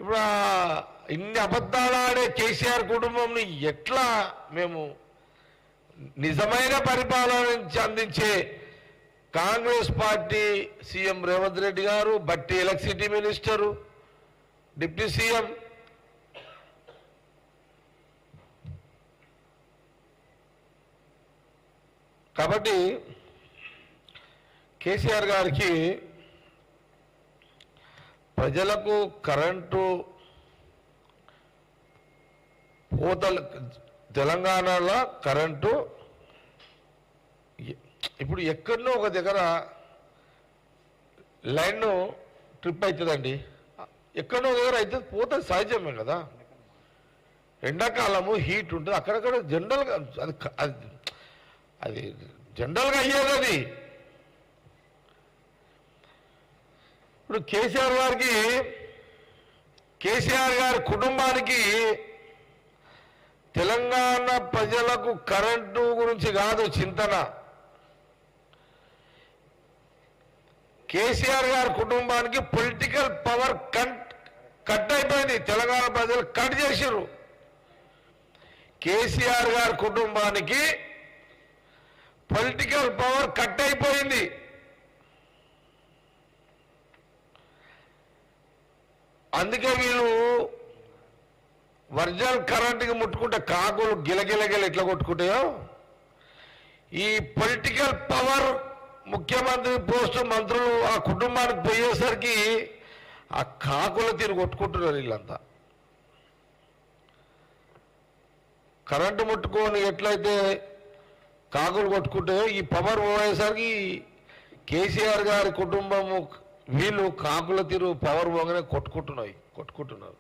ఇప్పుడు ఇన్ని అబద్ధాలు ఆడే కేసీఆర్ కుటుంబంని ఎట్లా మేము నిజమైన పరిపాలన అందించే కాంగ్రెస్ పార్టీ సీఎం రేవంత్ రెడ్డి గారు, బట్టి ఎలక్ట్రిసిటీ మినిస్టరు, డిప్యూటీ సీఎం, కాబట్టి కేసీఆర్ గారికి ప్రజలకు కరెంటు పోతలు తెలంగాణలో కరెంటు ఇప్పుడు ఎక్కడో ఒక దగ్గర లైన్ ట్రిప్ అవుతుందండి, ఎక్కడో ఒక దగ్గర అయితే పోతుంది, సహజమే కదా. ఎండాకాలము హీట్ ఉంటుంది, అక్కడక్కడ జనరల్గా అది అది జనరల్గా అయ్యేది అది. ఇప్పుడు కేసీఆర్ గారి కుటుంబానికి తెలంగాణ ప్రజలకు కరెంటు గురించి కాదు చింతన. కేసీఆర్ గారి కుటుంబానికి పొలిటికల్ పవర్ కట్ అయిపోయింది. తెలంగాణ ప్రజలు కట్ చేశారు. కేసీఆర్ గారి కుటుంబానికి పొలిటికల్ పవర్ కట్ అయిపోయింది. అందుకే వీళ్ళు వర్జల్ కరెంటుకి ముట్టుకుంటే కాకులు గిలగిలగిల ఎట్లా కొట్టుకుంటాయో, ఈ పొలిటికల్ పవర్ ముఖ్యమంత్రి పోస్టు మంత్రులు ఆ కుటుంబానికి పోయేసరికి ఆ కాకుల తీరు కొట్టుకుంటున్నారు వీళ్ళంతా. కరెంటు ముట్టుకొని ఎట్లయితే కాకులు కొట్టుకుంటాయో, ఈ పవర్ పోయేసరికి కేసీఆర్ గారి కుటుంబము వీళ్ళు కాకుల తీరు పవర్ పోగానే కొట్టుకుంటున్నారు.